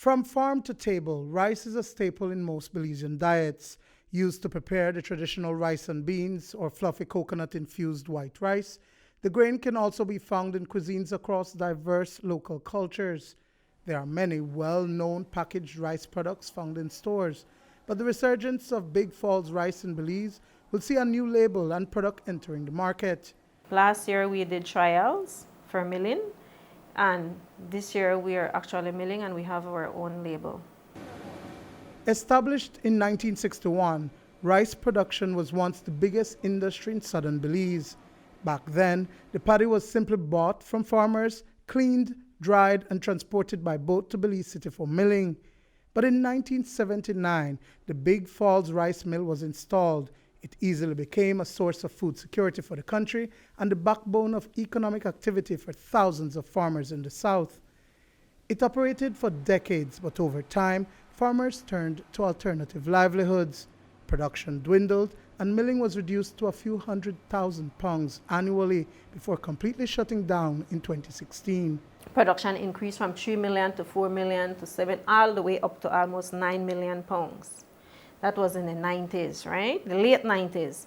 From farm to table, rice is a staple in most Belizean diets. Used to prepare the traditional rice and beans or fluffy coconut-infused white rice, the grain can also be found in cuisines across diverse local cultures. There are many well-known packaged rice products found in stores, but the resurgence of Big Falls rice in Belize will see a new label and product entering the market. Last year we did trials for milling, and this year we are actually milling and we have our own label. Established in 1961, rice production was once the biggest industry in southern Belize. Back then, the paddy was simply bought from farmers, cleaned, dried, and transported by boat to Belize City for milling. But in 1979, the Big Falls rice mill was installed. It easily became a source of food security for the country and the backbone of economic activity for thousands of farmers in the south. It operated for decades, but over time, farmers turned to alternative livelihoods. Production dwindled, and milling was reduced to a few 100,000 pounds annually before completely shutting down in 2016. Production increased from 3 million to 4 million to 7, all the way up to almost 9 million pounds. That was in the 90s, right? The late 90s.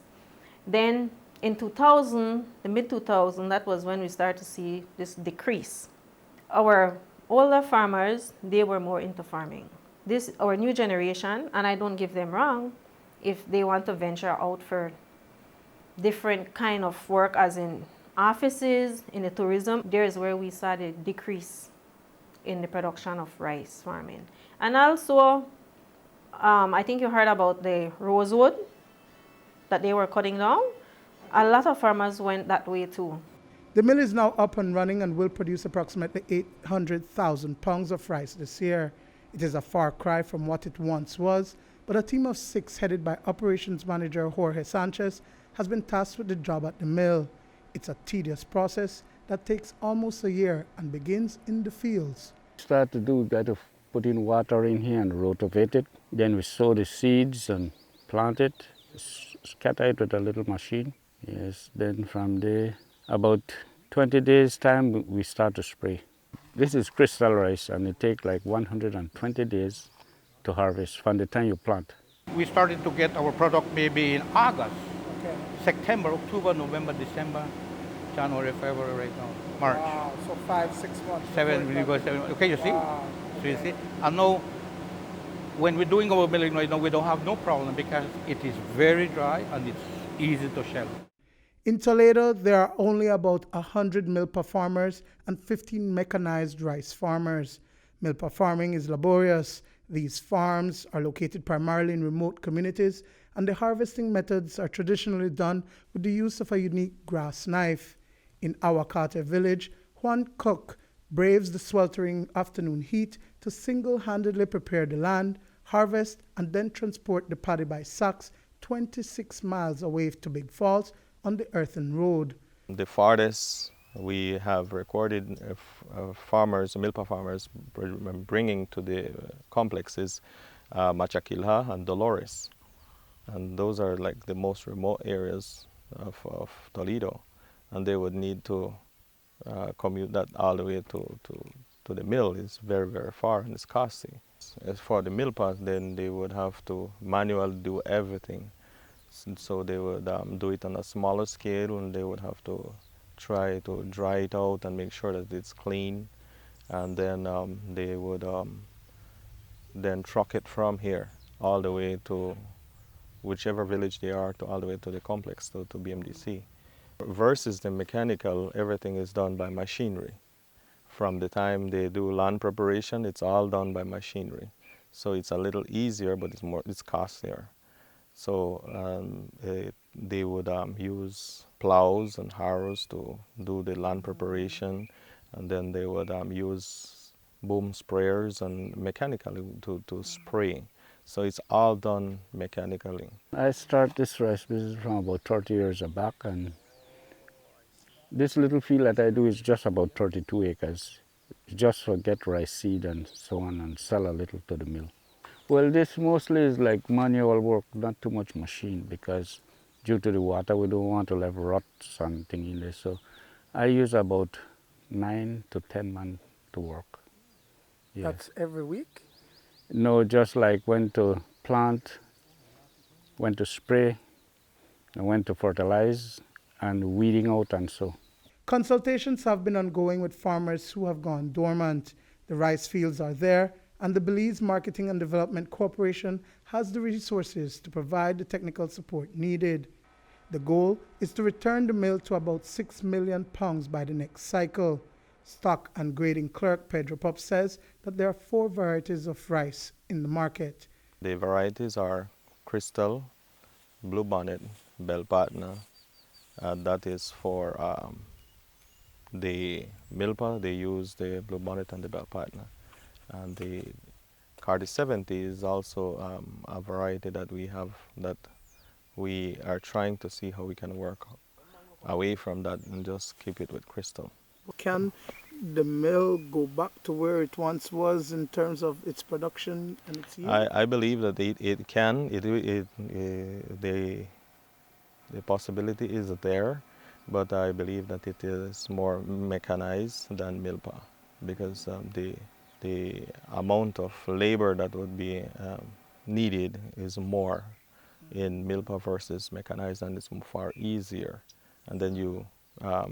Then in 2000, the mid-2000, that was when we started to see this decrease. Our older farmers, they were more into farming. Our new generation, and I don't give them wrong, if they want to venture out for different kind of work, as in offices, in the tourism, there is where we saw the decrease in the production of rice farming. And also, I think you heard about the rosewood that they were cutting down. A lot of farmers went that way too. The mill is now up and running and will produce approximately 800,000 pounds of rice this year. It is a far cry from what it once was, but a team of 6 headed by operations manager Jorge Sanchez has been tasked with the job at the mill. It's a tedious process that takes almost a year and begins in the fields. Start to do, got to put in water in here and rotovate it. Then we sow the seeds and plant it, scatter it with a little machine. Yes, then from there, about 20 days time, we start to spray. This is crystal rice, and it takes like 120 days to harvest from the time you plant. We started to get our product maybe in August, Okay. September, October, November, December, January, February, right now, March. Wow, so 5-6 months. 7, we go 7. Okay, you see? Wow. So you see? And now, when we're doing our milling right now, we don't have no problem because it is very dry and it's easy to shell. In Toledo, there are only about 100 milpa farmers and 15 mechanized rice farmers. Milpa farming is laborious. These farms are located primarily in remote communities, and the harvesting methods are traditionally done with the use of a unique grass knife. In Awakate village, Juan Cook braves the sweltering afternoon heat to single-handedly prepare the land, harvest, and then transport the paddy by sacks 26 miles away to Big Falls on the earthen road. The farthest we have recorded farmers, milpa farmers, bringing to the complex is Machakilha and Dolores. And those are like the most remote areas of Toledo. And they would need to commute that all the way to the mill. It's very, very far and it's costly. As for the milpas, then they would have to manually do everything. So they would do it on a smaller scale, and they would have to try to dry it out and make sure that it's clean. And then they would then truck it from here all the way to whichever village they are, to all the way to the complex, to B.M.D.C. Versus the mechanical, everything is done by machinery. From the time they do land preparation, it's all done by machinery. So it's a little easier, but it's costlier. So they would use plows and harrows to do the land preparation, and then they would use boom sprayers and mechanically to spray. So it's all done mechanically. I started this rice business from about 30 years back, and this little field that I do is just about 32 acres, just for get rice seed and so on, and sell a little to the mill. Well, this mostly is like manual work, not too much machine, because due to the water, we don't want to have ruts and thing in there. So I use about 9 to 10 men to work. Yes. That's every week? No, just like when to plant, when to spray, and when to fertilize, and weeding out and so. Consultations have been ongoing with farmers who have gone dormant. The rice fields are there, and the Belize Marketing and Development Corporation has the resources to provide the technical support needed. The goal is to return the mill to about 6 million pounds by the next cycle. Stock and grading clerk Pedro Pop says that there are 4 varieties of rice in the market. The varieties are Crystal, Blue Bonnet, Bell Partner. That is for the milpa. They use the Blue Bonnet and the Bell Partner. And the Cardi 70 is also a variety that we have that we are trying to see how we can work away from that and just keep it with Crystal. Can the mill go back to where it once was in terms of its production and its yield? I believe that it can. The possibility is there, but I believe that it is more mechanized than milpa because the amount of labor that would be needed is more in milpa versus mechanized, and it's far easier, and then you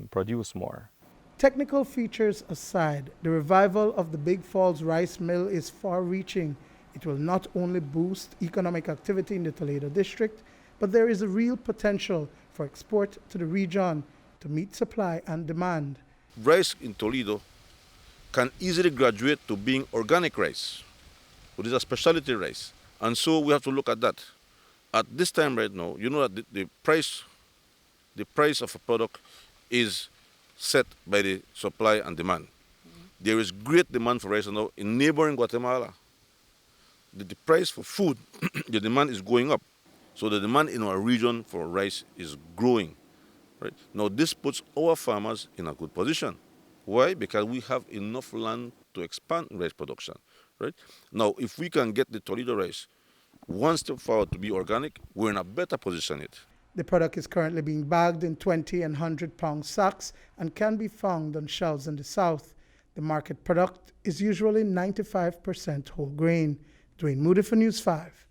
produce more. Technical features aside, the revival of the Big Falls rice mill is far-reaching. It will not only boost economic activity in the Toledo District, but there is a real potential for export to the region to meet supply and demand. Rice in Toledo can easily graduate to being organic rice, which is a specialty rice. And so we have to look at that. At this time right now, you know that the price of a product is set by the supply and demand. There is great demand for rice now in neighboring Guatemala. The price for food, the demand is going up. So the demand in our region for rice is growing. Right? Now this puts our farmers in a good position. Why? Because we have enough land to expand rice production. Right? Now if we can get the Toledo rice one step forward to be organic, we're in a better position yet. The product is currently being bagged in 20 and 100-pound sacks and can be found on shelves in the south. The market product is usually 95% whole grain. Duane, Moody for News 5.